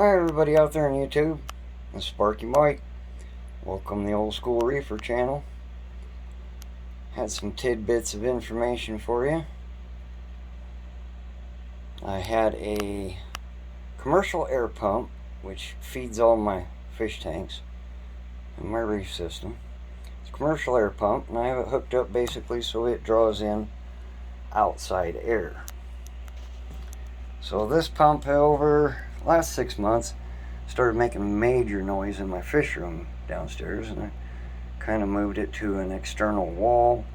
Hi everybody out there on YouTube, it's Sparky Mike. Welcome to the Ol'skool Reefer channel. Had some tidbits of information for you. I had a commercial air pump which feeds all my fish tanks in my reef system. It's a commercial air pump and I have it hooked up basically so it draws in outside air. So this pump over the last 6 months started making major noise in my fish room downstairs, and I kind of moved it to an external wall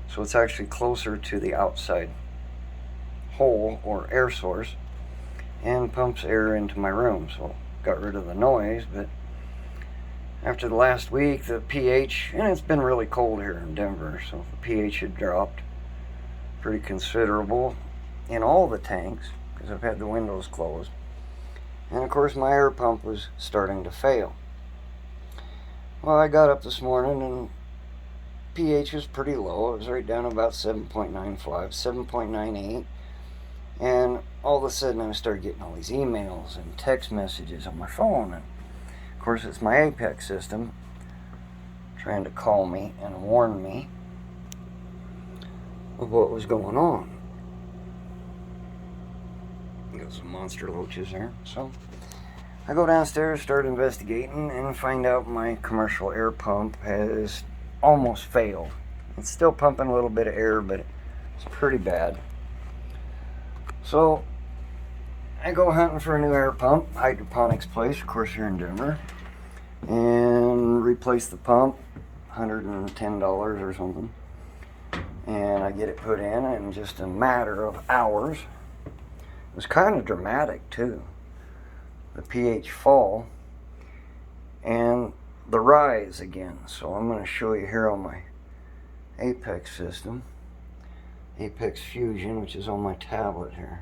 so it's actually closer to the outside hole or air source and pumps air into my room. So got rid of the noise, but after the last week the pH, and it's been really cold here in Denver, so the pH had dropped pretty considerable in all the tanks because I've had the windows closed. And of course my air pump was starting to fail. Well, I got up this morning and pH was pretty low. It was right down about 7.95, 7.98. And all of a sudden I started getting all these emails and text messages on my phone. And of course it's my Apex system trying to call me and warn me of what was going on. Got some monster loaches there. So I go downstairs, start investigating, and find out my commercial air pump has almost failed. It's still pumping a little bit of air, but it's pretty bad. So I go hunting for a new air pump, hydroponics place, of course here in Denver, and replace the pump, $110 or something. And I get it put in just a matter of hours. It was kind of dramatic too. The pH fall and the rise again. So I'm going to show you here on my Apex system, Apex Fusion, which is on my tablet here,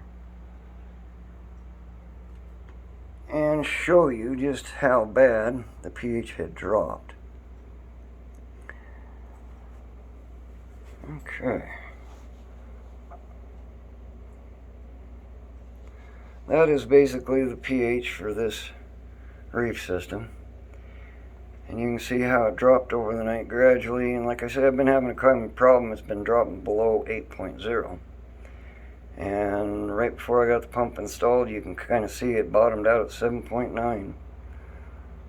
and show you just how bad the pH had dropped. Okay. That is basically the pH for this reef system. And you can see how it dropped over the night gradually. And like I said, I've been having a common problem. It's been dropping below 8.0. And right before I got the pump installed, you can kind of see it bottomed out at 7.9.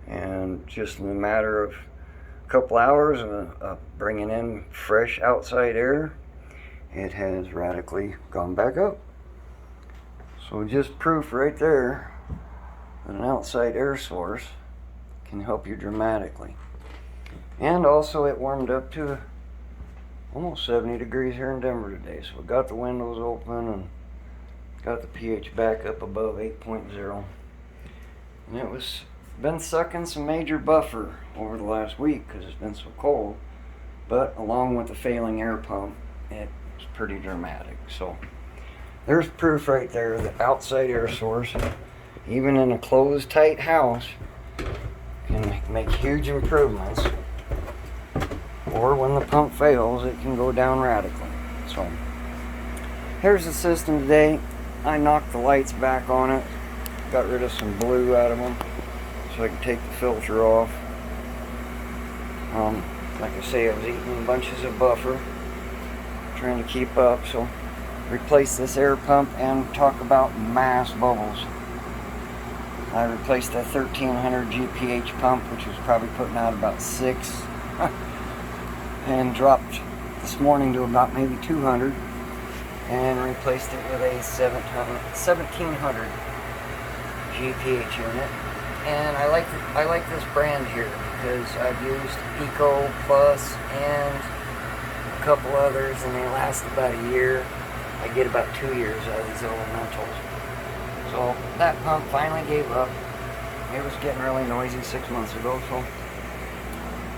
And just in a matter of a couple hours of bringing in fresh outside air, it has radically gone back up. So just proof right there that an outside air source can help you dramatically. And also it warmed up to almost 70 degrees here in Denver today. So we got the windows open and got the pH back up above 8.0. And it was been sucking some major buffer over the last week because it's been so cold. But along with the failing air pump, it's pretty dramatic. So there's proof right there that outside air source, even in a closed, tight house, can make huge improvements. Or when the pump fails, it can go down radically. So here's the system today. I knocked the lights back on it, got rid of some blue out of them so I could take the filter off. Like I say, I was eating bunches of buffer, trying to keep up. So replace this air pump and talk about mass bubbles. I replaced a 1300 GPH pump, which was probably putting out about 6, and dropped this morning to about maybe 200, and replaced it with a 1700 GPH unit. And I like this brand here because I've used Eco Plus and a couple others, and they last about a year. I get about 2 years out of these elementals. So that pump finally gave up. It was getting really noisy 6 months ago. So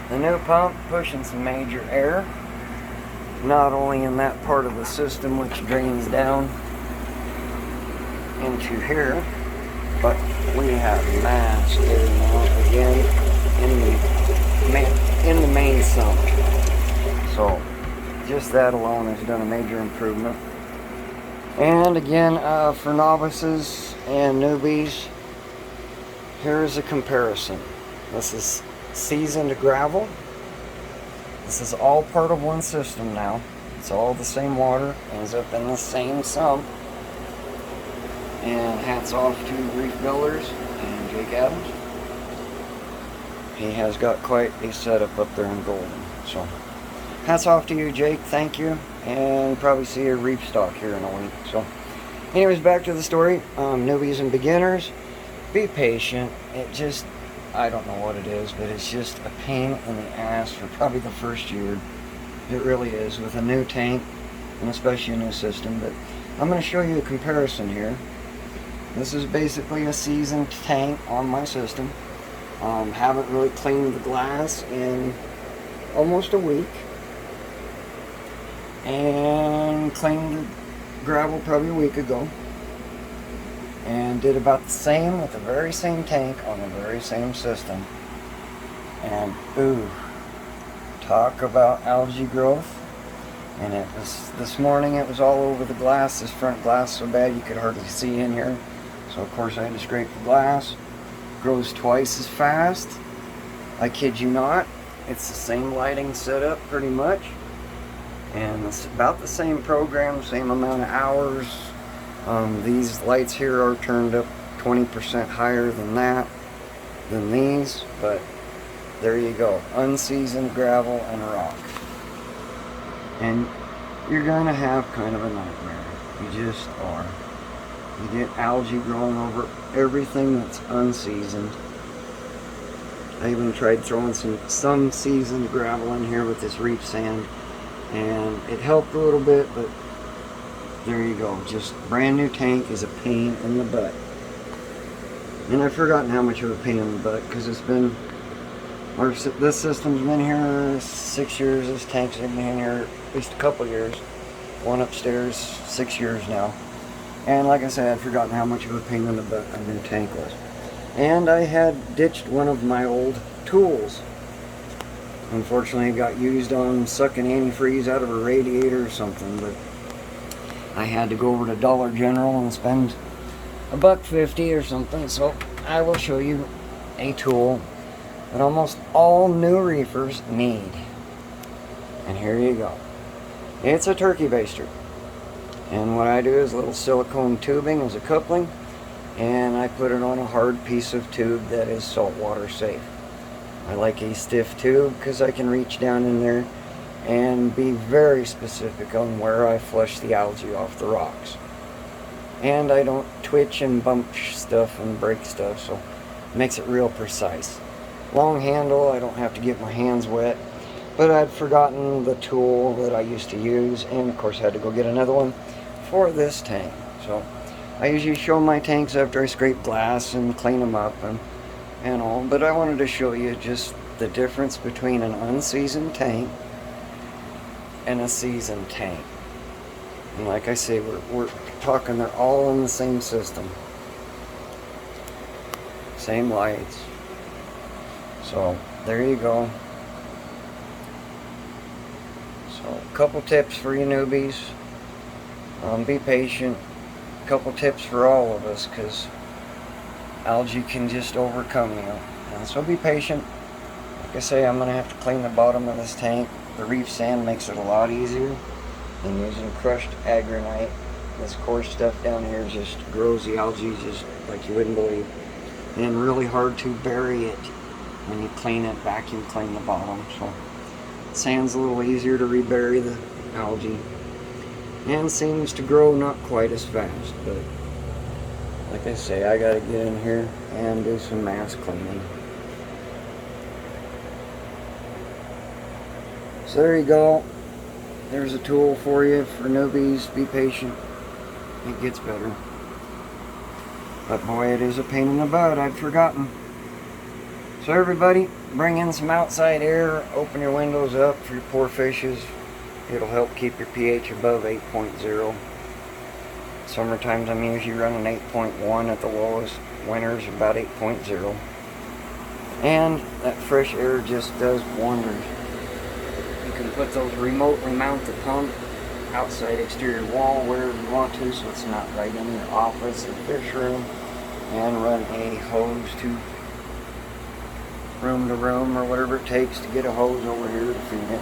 the new pump pushing some major air, not only in that part of the system which drains down into here, but we have mass air now again in the main sump. So just that alone has done a major improvement. And again, for novices and newbies, Here's a comparison. This is seasoned gravel. This is all part of one system now. It's all the same water, ends up in the same sump. And hats off to Reef Builders and Jake Adams. He has got quite a setup up there in Golden. So, hats off to you, Jake. Thank you. And probably see your reef stock here in a week. So, anyways, back to the story. Newbies and beginners, be patient. It just, I don't know what it is, but it's just a pain in the ass for probably the first year. It really is, with a new tank and especially a new system. But I'm going to show you a comparison here. This is basically a seasoned tank on my system. Haven't really cleaned the glass in almost a week. And cleaned the gravel probably a week ago. And did about the same with the very same tank on the very same system. And ooh, talk about algae growth. And it was, this morning it was all over the glass, this front glass so bad you could hardly see in here. So of course I had to scrape the glass. Grows twice as fast. I kid you not. It's the same lighting setup pretty much. And it's about the same program, same amount of hours. These lights here are turned up 20% higher than these, but there you go. Unseasoned gravel and rock. And you're gonna have kind of a nightmare. You just are. You get algae growing over everything that's unseasoned. I even tried throwing some seasoned gravel in here with this reef sand, and it helped a little bit, but there you go. Just brand new tank is a pain in the butt. And I've forgotten how much of a pain in the butt, because it's been, this system's been here 6 years. This tank's been in here at least a couple years. One upstairs, 6 years now. And like I said, I'd forgotten how much of a pain in the butt a new tank was. And I had ditched one of my old tools. Unfortunately, it got used on sucking antifreeze out of a radiator or something, but I had to go over to Dollar General and spend $1.50 or something. So I will show you a tool that almost all new reefers need. And here you go. It's a turkey baster. And what I do is a little silicone tubing as a coupling, and I put it on a hard piece of tube that is saltwater safe. I like a stiff tube because I can reach down in there and be very specific on where I flush the algae off the rocks. And I don't twitch and bump stuff and break stuff, so it makes it real precise. Long handle, I don't have to get my hands wet, but I'd forgotten the tool that I used to use, and of course I had to go get another one for this tank. So I usually show my tanks after I scrape glass and clean them up and all, but I wanted to show you just the difference between an unseasoned tank and a seasoned tank. And like I say, we're talking, they're all in the same system, same lights. So there you go. So a couple tips for you newbies. Be patient. A couple tips for all of us, because algae can just overcome you. And so be patient. Like I say, I'm going to have to clean the bottom of this tank. The reef sand makes it a lot easier than using crushed agronite. This coarse stuff down here just grows the algae just like you wouldn't believe. And really hard to bury it when you clean it, vacuum clean the bottom. So sand's a little easier to rebury the algae. And seems to grow not quite as fast, but like I say, I gotta get in here and do some mass cleaning. So there you go. There's a tool for you for newbies. Be patient. It gets better. But boy, it is a pain in the butt. I'd forgotten. So everybody, bring in some outside air. Open your windows up for your poor fishes. It'll help keep your pH above 8.0. Summer times I'm usually running 8.1 at the lowest. Winters about 8.0. And that fresh air just does wonders. You can put those remotely mounted pump outside exterior wall wherever you want to, so it's not right in your office or fish room, and run a hose to room to room or whatever it takes to get a hose over here to feed it.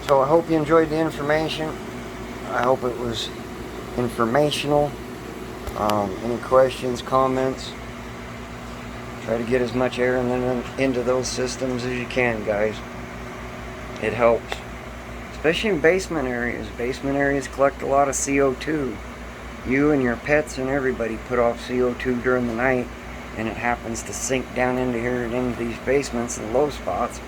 So I hope you enjoyed the information. I hope it was informational. Any questions, comments? Try to get as much air into those systems as you can, guys. It helps. Especially in basement areas. Basement areas collect a lot of CO2. You and your pets and everybody put off CO2 during the night, and it happens to sink down into here and into these basements and low spots,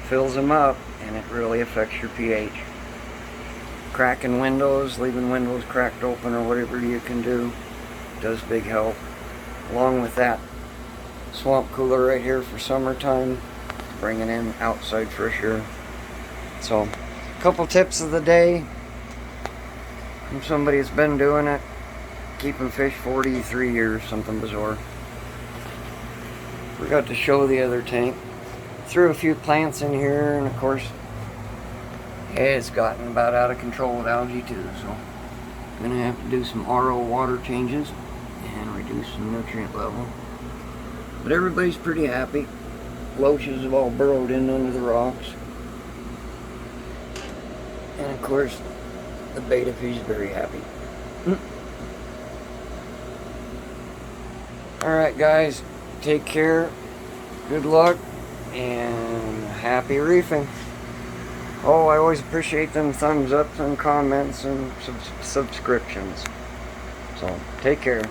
fills them up, and it really affects your pH. Cracking windows, leaving windows cracked open or whatever you can do does big help. Along with that swamp cooler right here for summertime, bringing in outside fresh air. So, a couple tips of the day from somebody that's been doing it, keeping fish 43 years, something bizarre. Forgot to show the other tank. Threw a few plants in here, and of course it's gotten about out of control with algae too, so I'm gonna have to do some RO water changes and reduce some nutrient level. But everybody's pretty happy. Loaches have all burrowed in under the rocks. And of course, the betta fish is very happy. Alright guys, take care, good luck, and happy reefing. Oh, I always appreciate them thumbs ups and comments and subscriptions. So, take care.